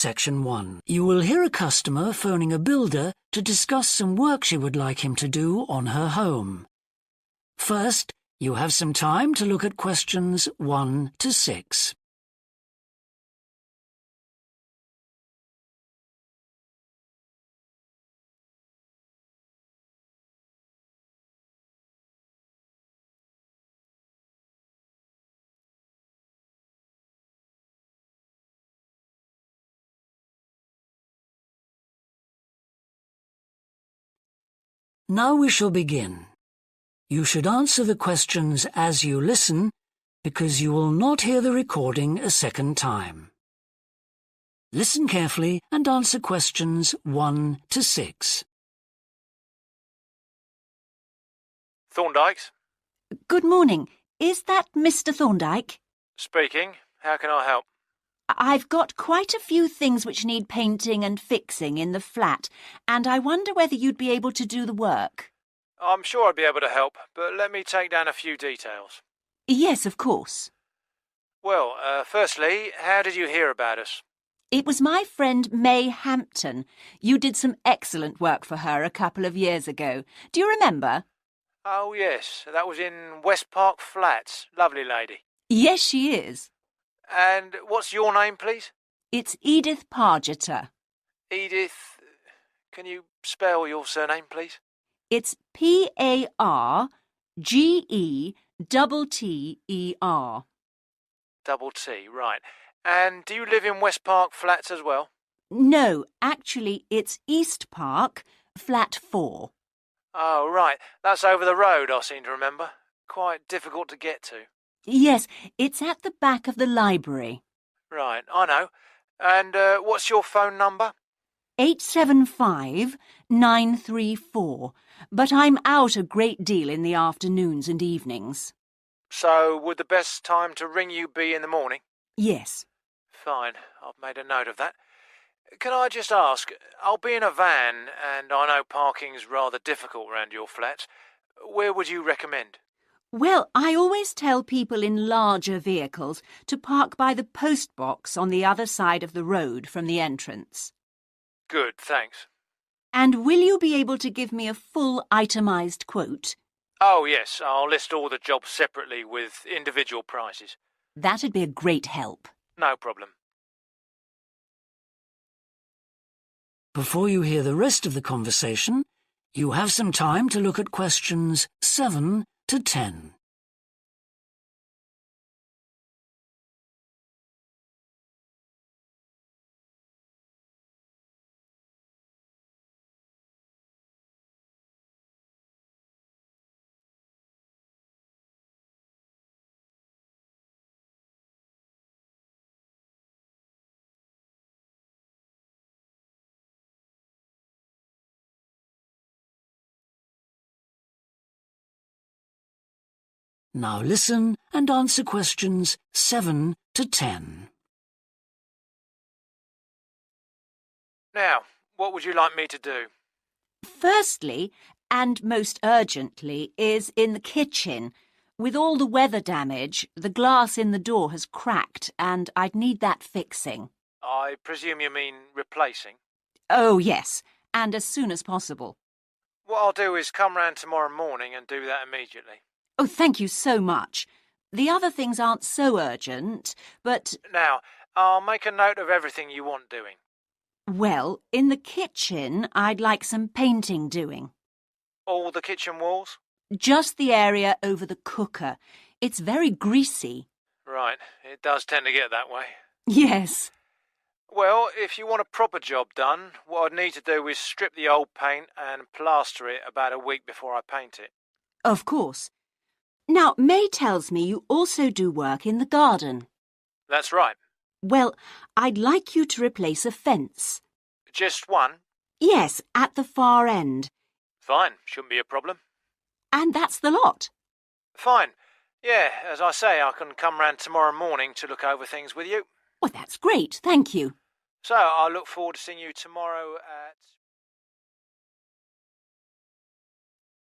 Section 1. You will hear a customer phoning a builder to discuss some work she would like him to do on her home. First, you have some time to look at questions 1 to 6. Now we shall begin. You should answer the questions as you listen, because you will not hear the recording a second time. Listen carefully and answer questions 1 to 6. Thorndike's? Good morning. Is that Mr. Thorndyke? Speaking. How can I help? I've got quite a few things which need painting and fixing in the flat, and I wonder whether you'd be able to do the work. I'm sure I'd be able to help, but let me take down a few details. Yes, of course. Well, firstly, how did you hear about us? It was my friend May Hampton. You did some excellent work for her a couple of years ago. Do you remember? Oh, yes. That was in West Park Flats. Lovely lady. Yes, she is. And what's your name, please? It's Edith Pargeter. Edith. Can you spell your surname, please? It's P-A-R-G-E-T-T-E-R. Double T, right. And do you live in West Park Flats as well? No, actually, it's East Park, flat 4. Oh, right. That's over the road, I seem to remember. Quite difficult to get to. Yes, it's at the back of the library. Right, I know. And what's your phone number? 875-934, but I'm out a great deal in the afternoons and evenings. So would the best time to ring you be in the morning? Yes. Fine, I've made a note of that. Can I just ask, I'll be in a van, and I know parking's rather difficult round your flats. Where would you recommend? Well, I always tell people in larger vehicles to park by the post box on the other side of the road from the entrance. Good, thanks. And will you be able to give me a full itemised quote? Oh, yes, I'll list all the jobs separately with individual prices. That'd be a great help. No problem. Before you hear the rest of the conversation, you have some time to look at questions 7 to 10. Now listen and answer questions 7 to 10. Now, what would you like me to do? Firstly, and most urgently, is in the kitchen. With all the weather damage, the glass in the door has cracked and I'd need that fixing. I presume you mean replacing? Oh, yes, and as soon as possible. What I'll do is come round tomorrow morning and do that immediately. Oh, thank you so much. The other things aren't so urgent, but... Now, I'll make a note of everything you want doing. Well, in the kitchen, I'd like some painting doing. All the kitchen walls? Just the area over the cooker. It's very greasy. Right, it does tend to get that way. Yes. Well, if you want a proper job done, what I'd need to do is strip the old paint and plaster it about a week before I paint it. Of course. Now, May tells me you also do work in the garden. That's right. Well, I'd like you to replace a fence. Just one? Yes, at the far end. Fine, shouldn't be a problem. And that's the lot. Fine. Yeah, as I say, I can come round tomorrow morning to look over things with you. Well, that's great, thank you. So, I look forward to seeing you tomorrow at...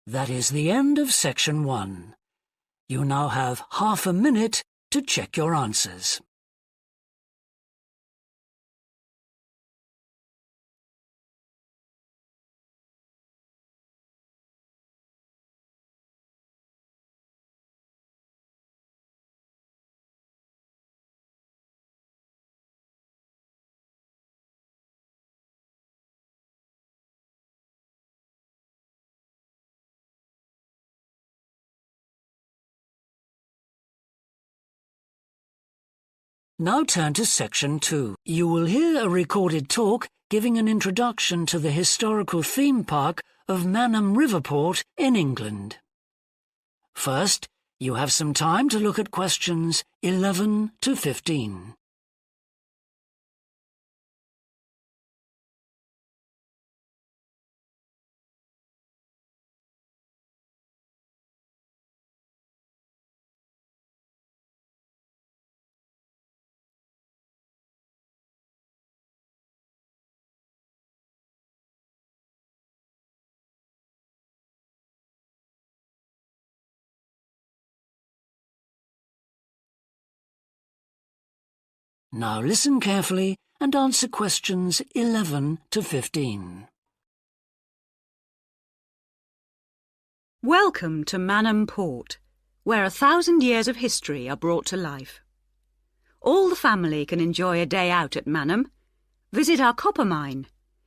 That is the end of section 1. You now have half a minute to check your answers. Now turn to Section 2. You will hear a recorded talk giving an introduction to the historical theme park of Mannum Riverport in England. First, you have some time to look at questions 11 to 15. Now listen carefully and answer questions 11 to 15. Welcome to Mannum Port, where 1,000 years of history are brought to life. All the family can enjoy a day out at Mannum, visit our copper mine,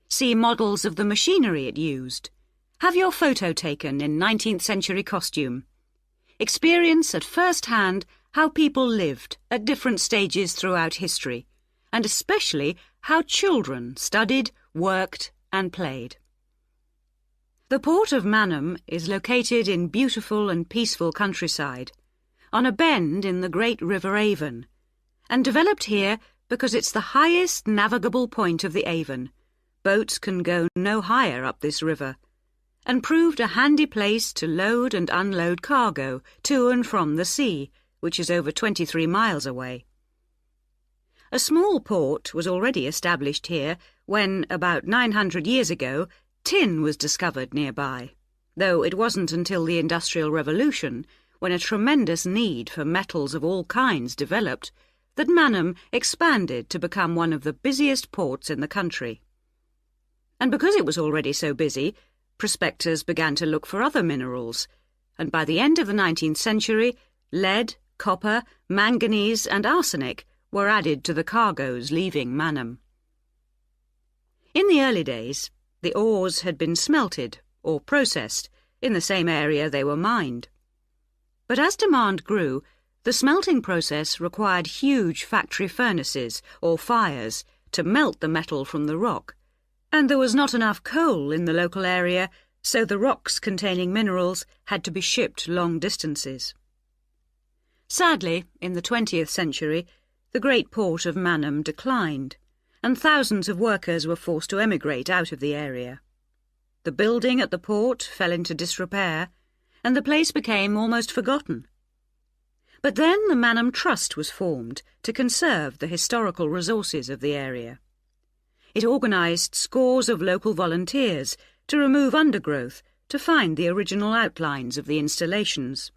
see models of the machinery it used, have your photo taken in 19th century costume, experience at first hand how people lived at different stages throughout history, and especially how children studied, worked and played. The port of Mannum is located in beautiful and peaceful countryside, on a bend in the great River Avon, and developed here because it's the highest navigable point of the Avon. Boats can go no higher up this river, and proved a handy place to load and unload cargo to and from the sea, which is over 23 miles away. A small port was already established here when, about 900 years ago, tin was discovered nearby, though it wasn't until the Industrial Revolution, when a tremendous need for metals of all kinds developed, that Mannum expanded to become one of the busiest ports in the country. And because it was already so busy, prospectors began to look for other minerals, and by the end of the 19th century, lead, copper, manganese and arsenic were added to the cargoes leaving Mannum. In the early days, the ores had been smelted or processed in the same area they were mined. But as demand grew, the smelting process required huge factory furnaces or fires to melt the metal from the rock, and there was not enough coal in the local area, so the rocks containing minerals had to be shipped long distances. Sadly, in the 20th century, the great port of Mannum declined, and thousands of workers were forced to emigrate out of the area. The building at the port fell into disrepair, and the place became almost forgotten. But then the Mannum Trust was formed to conserve the historical resources of the area. It organised scores of local volunteers to remove undergrowth to find the original outlines of the installations.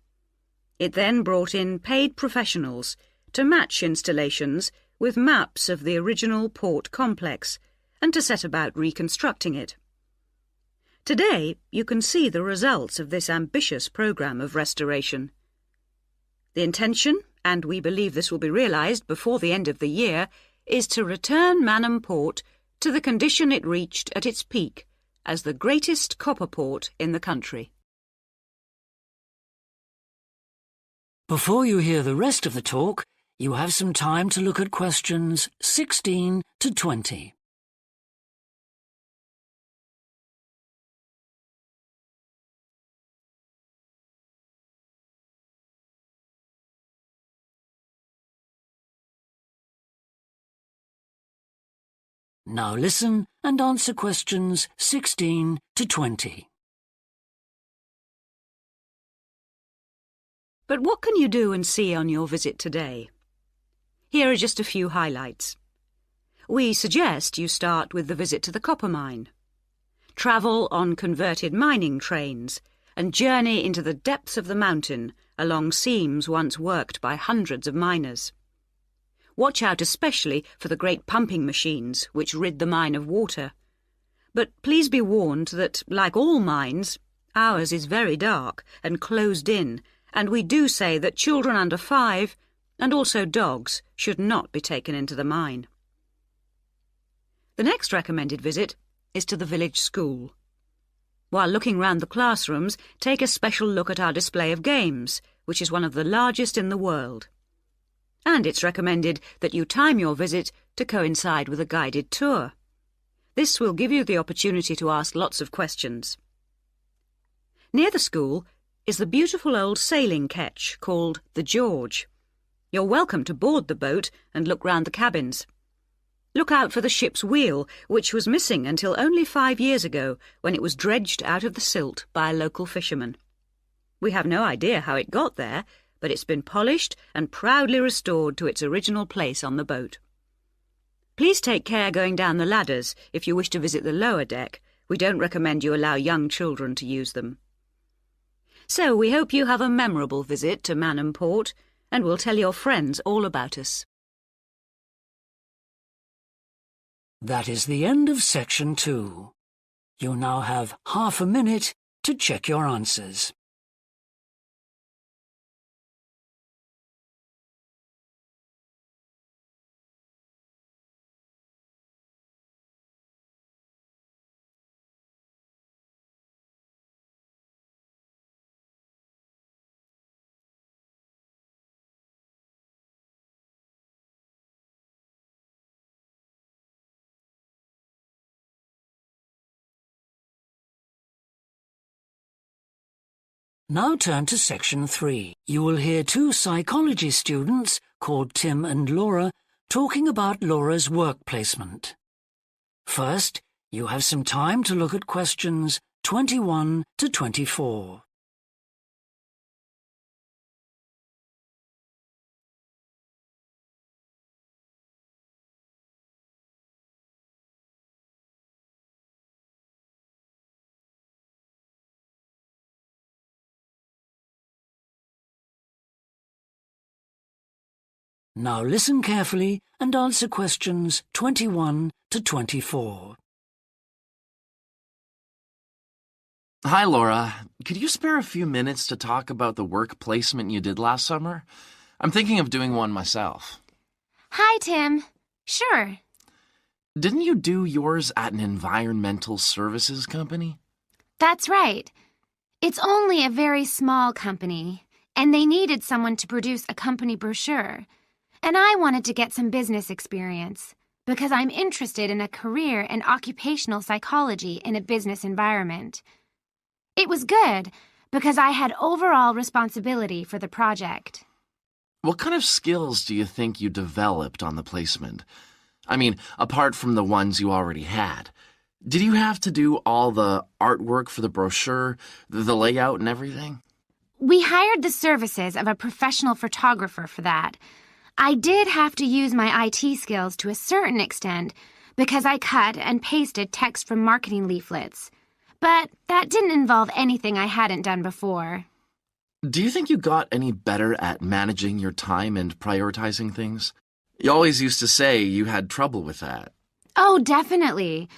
It then brought in paid professionals to match installations with maps of the original port complex and to set about reconstructing it. Today, you can see the results of this ambitious programme of restoration. The intention, and we believe this will be realised before the end of the year, is to return Mannum Port to the condition it reached at its peak as the greatest copper port in the country. Before you hear the rest of the talk, you have some time to look at questions 16 to 20. Now listen and answer questions 16 to 20. But what can you do and see on your visit today? Here are just a few highlights. We suggest you start with the visit to the copper mine. Travel on converted mining trains and journey into the depths of the mountain along seams once worked by hundreds of miners. Watch out especially for the great pumping machines which rid the mine of water. But please be warned that, like all mines, ours is very dark and closed in, and we do say that children under 5, and also dogs, should not be taken into the mine. The next recommended visit is to the village school. While looking round the classrooms, take a special look at our display of games, which is one of the largest in the world. and it's recommended that you time your visit to coincide with a guided tour. This will give you the opportunity to ask lots of questions. Near the school is the beautiful old sailing ketch called the George. You're welcome to board the boat and look round the cabins. Look out for the ship's wheel, which was missing until only 5 years ago, when it was dredged out of the silt by a local fisherman. We have no idea how it got there, but it's been polished and proudly restored to its original place on the boat. Please take care going down the ladders if you wish to visit the lower deck. We don't recommend you allow young children to use them. So we hope you have a memorable visit to Manham Port, and will tell your friends all about us. That is the end of section 2. You now have half a minute to check your answers. Now turn to section 3. You will hear 2 psychology students called Tim and Laura talking about Laura's work placement. First, you have some time to look at questions 21 to 24. Now listen carefully and answer questions 21 to 24. Hi, Laura. Could you spare a few minutes to talk about the work placement you did last summer? I'm thinking of doing one myself. Hi, Tim. Sure. Didn't you do yours at an environmental services company? That's right. It's only a very small company, and they needed someone to produce a company brochure. And I wanted to get some business experience, because I'm interested in a career in occupational psychology in a business environment. It was good, because I had overall responsibility for the project. What kind of skills do you think you developed on the placement? I mean, apart from the ones you already had. Did you have to do all the artwork for the brochure, the layout and everything? We hired the services of a professional photographer for that. I did have to use my IT skills to a certain extent because I cut and pasted text from marketing leaflets. But that didn't involve anything I hadn't done before. Do you think you got any better at managing your time and prioritizing things? You always used to say you had trouble with that. Oh, definitely.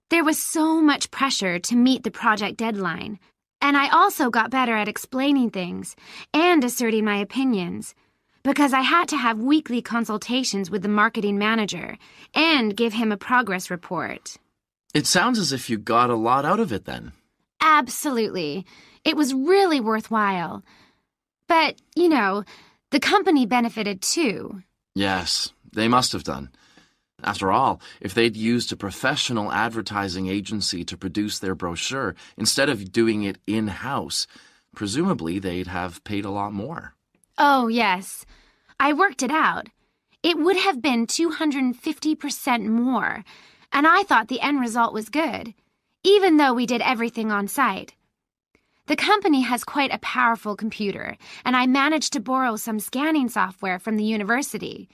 There was so much pressure to meet the project deadline. And I also got better at explaining things and asserting my opinions, because I had to have weekly consultations with the marketing manager and give him a progress report. It sounds as if you got a lot out of it then. Absolutely. It was really worthwhile. But, the company benefited too. Yes, they must have done. After all, if they'd used a professional advertising agency to produce their brochure instead of doing it in-house, presumably they'd have paid a lot more. Oh, yes. I worked it out. It would have been 250% more, and I thought the end result was good, even though we did everything on site. The company has quite a powerful computer, and I managed to borrow some scanning software from the university.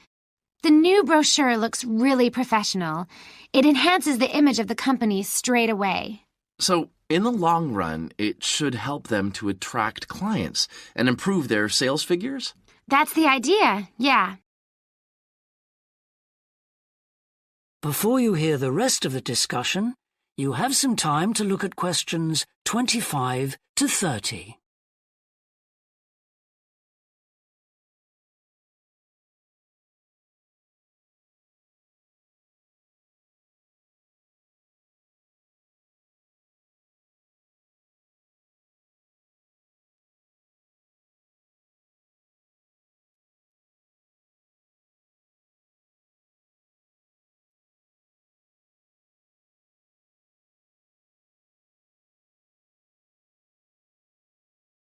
The new brochure looks really professional. It enhances the image of the company straight away. So, in the long run, it should help them to attract clients and improve their sales figures? That's the idea, yeah. Before you hear the rest of the discussion, you have some time to look at questions 25 to 30.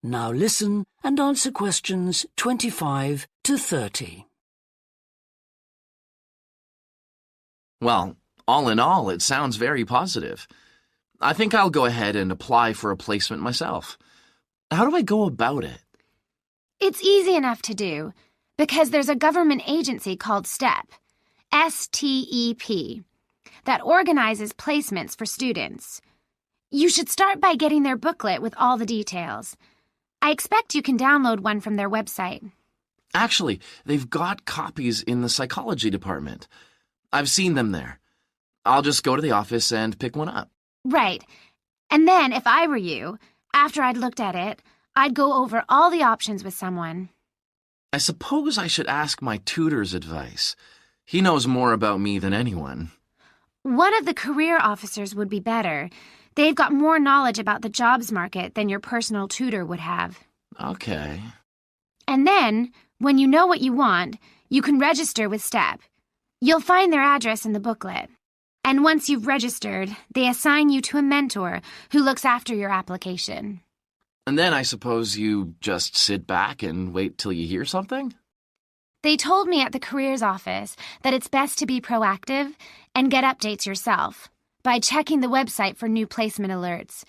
Now listen and answer questions 25 to 30. Well, all in all, it sounds very positive. I think I'll go ahead and apply for a placement myself. How do I go about it? It's easy enough to do, because there's a government agency called STEP, S-T-E-P, that organizes placements for students. You should start by getting their booklet with all the details. I expect you can download one from their website. Actually, they've got copies in the psychology department. I've seen them there. I'll just go to the office and pick one up. Right. And then, if I were you, after I'd looked at it, I'd go over all the options with someone. I suppose I should ask my tutor's advice. He knows more about me than anyone. One of the career officers would be better. They've got more knowledge about the jobs market than your personal tutor would have. Okay. And then, when you know what you want, you can register with STEP. You'll find their address in the booklet. And once you've registered, they assign you to a mentor who looks after your application. And then I suppose you just sit back and wait till you hear something? They told me at the careers office that it's best to be proactive and get updates yourself by checking the website for new placement alerts.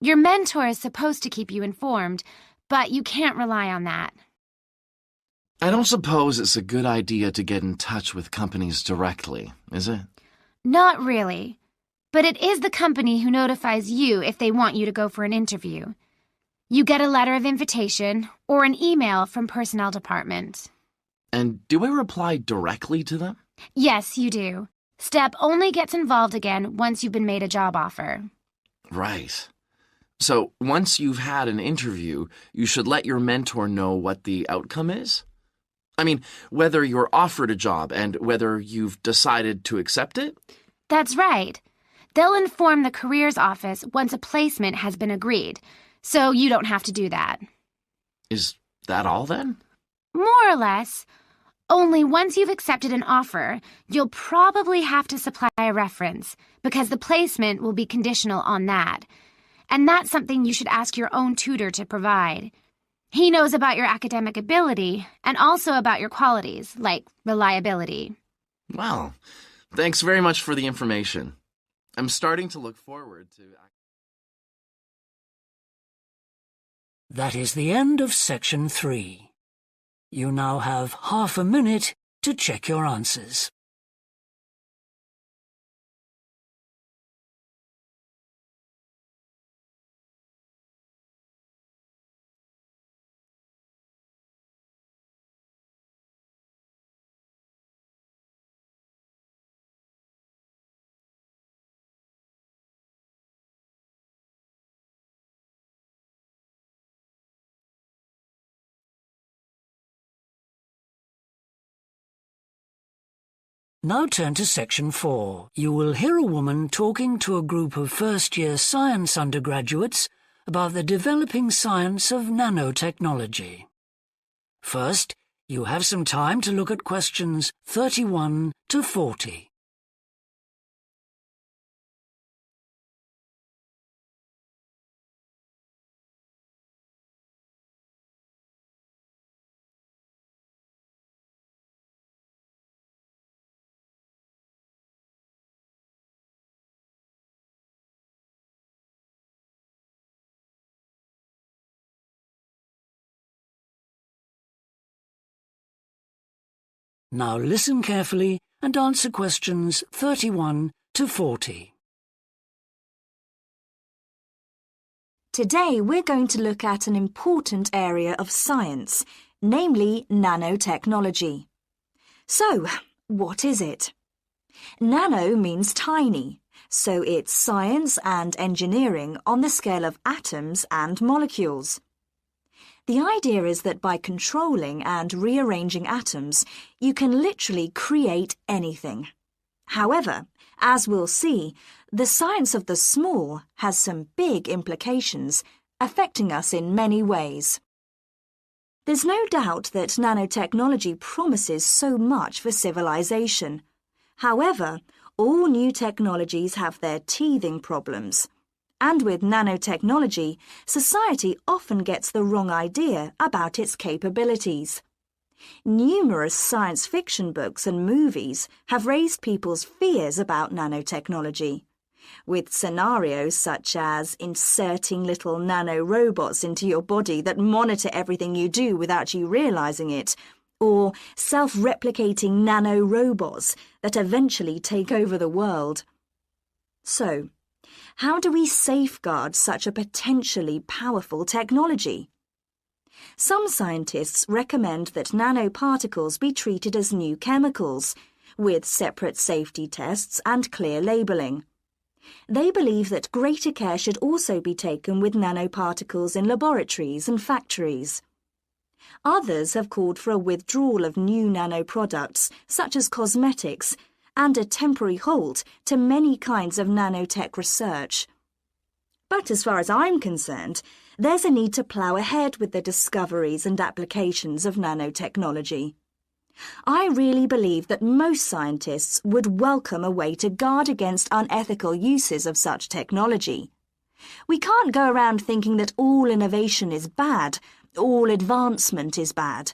Your mentor is supposed to keep you informed, but you can't rely on that. I don't suppose it's a good idea to get in touch with companies directly, is it? Not really. But it is the company who notifies you if they want you to go for an interview. You get a letter of invitation or an email from personnel department. And do I reply directly to them? Yes, you do. STEP only gets involved again once you've been made a job offer. Right. So once you've had an interview, you should let your mentor know what the outcome is? I mean, whether you're offered a job and whether you've decided to accept it? That's right. They'll inform the careers office once a placement has been agreed, so you don't have to do that. Is that all then? More or less. Only once you've accepted an offer, you'll probably have to supply a reference, because the placement will be conditional on that. And that's something you should ask your own tutor to provide. He knows about your academic ability and also about your qualities, like reliability. Well, thanks very much for the information. I'm starting to look forward to... That is the end of section 3. You now have half a minute to check your answers. Now turn to section 4. You will hear a woman talking to a group of first-year science undergraduates about the developing science of nanotechnology. First, you have some time to look at questions 31 to 40. Now listen carefully and answer questions 31 to 40. Today we're going to look at an important area of science, namely nanotechnology. So, what is it? Nano means tiny, so it's science and engineering on the scale of atoms and molecules. The idea is that by controlling and rearranging atoms, you can literally create anything. However, as we'll see, the science of the small has some big implications, affecting us in many ways. There's no doubt that nanotechnology promises so much for civilization. However, all new technologies have their teething problems. And with nanotechnology, society often gets the wrong idea about its capabilities. Numerous science fiction books and movies have raised people's fears about nanotechnology, with scenarios such as inserting little nanorobots into your body that monitor everything you do without you realizing it, or self-replicating nanorobots that eventually take over the world. So, how do we safeguard such a potentially powerful technology? Some scientists recommend that nanoparticles be treated as new chemicals, with separate safety tests and clear labelling. They believe that greater care should also be taken with nanoparticles in laboratories and factories. Others have called for a withdrawal of new nanoproducts, such as cosmetics, and a temporary halt to many kinds of nanotech research. But as far as I'm concerned, there's a need to plough ahead with the discoveries and applications of nanotechnology. I really believe that most scientists would welcome a way to guard against unethical uses of such technology. We can't go around thinking that all innovation is bad, all advancement is bad.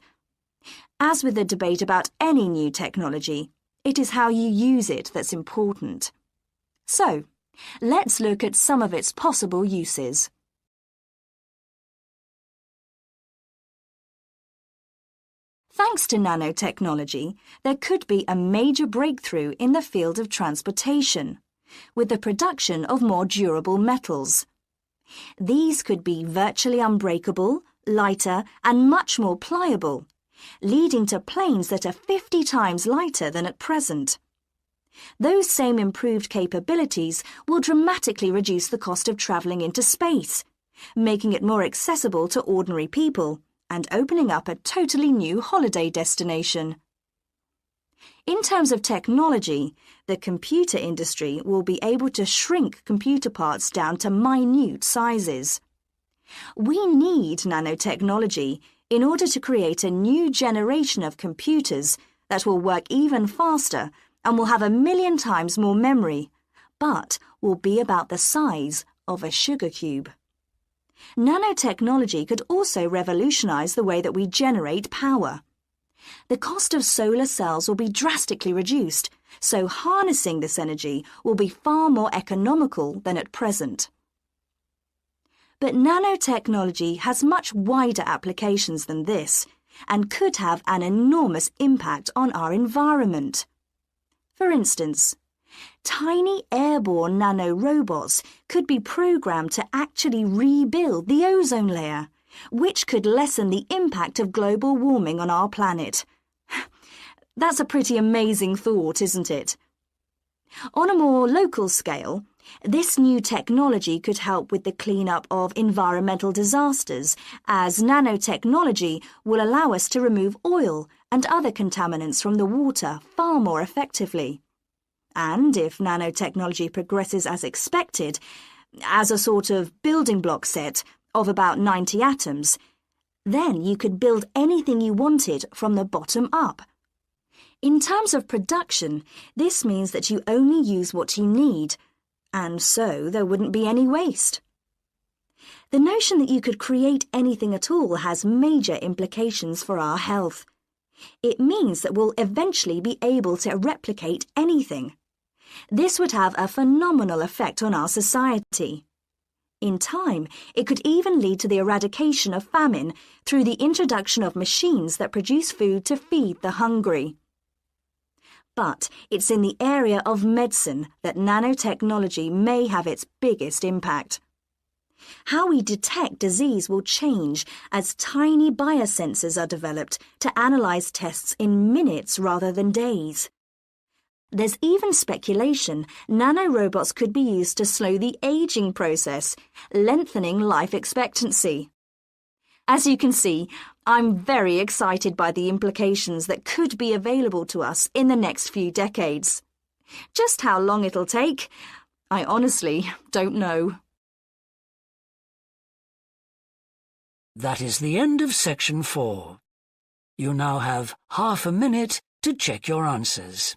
As with the debate about any new technology, it is how you use it that's important. So, let's look at some of its possible uses. Thanks to nanotechnology, there could be a major breakthrough in the field of transportation, with the production of more durable metals. These could be virtually unbreakable, lighter, and much more pliable, leading to planes that are 50 times lighter than at present. Those same improved capabilities will dramatically reduce the cost of travelling into space, making it more accessible to ordinary people and opening up a totally new holiday destination. In terms of technology, the computer industry will be able to shrink computer parts down to minute sizes. We need nanotechnology in order to create a new generation of computers that will work even faster and will have 1,000,000 times more memory, but will be about the size of a sugar cube. Nanotechnology could also revolutionize the way that we generate power. The cost of solar cells will be drastically reduced, so harnessing this energy will be far more economical than at present. But nanotechnology has much wider applications than this and could have an enormous impact on our environment. For instance, tiny airborne nanorobots could be programmed to actually rebuild the ozone layer, which could lessen the impact of global warming on our planet. That's a pretty amazing thought, isn't it? On a more local scale, this new technology could help with the cleanup of environmental disasters, as nanotechnology will allow us to remove oil and other contaminants from the water far more effectively. And if nanotechnology progresses as expected, as a sort of building block set of about 90 atoms, then you could build anything you wanted from the bottom up. In terms of production, this means that you only use what you need, and so there wouldn't be any waste. The notion that you could create anything at all has major implications for our health. It means that we'll eventually be able to replicate anything. This would have a phenomenal effect on our society. In time, it could even lead to the eradication of famine through the introduction of machines that produce food to feed the hungry. But it's in the area of medicine that nanotechnology may have its biggest impact. How we detect disease will change as tiny biosensors are developed to analyze tests in minutes rather than days. There's even speculation nanorobots could be used to slow the aging process, lengthening life expectancy. As you can see, I'm very excited by the implications that could be available to us in the next few decades. Just how long it'll take, I honestly don't know. That is the end of section 4. You now have half a minute to check your answers.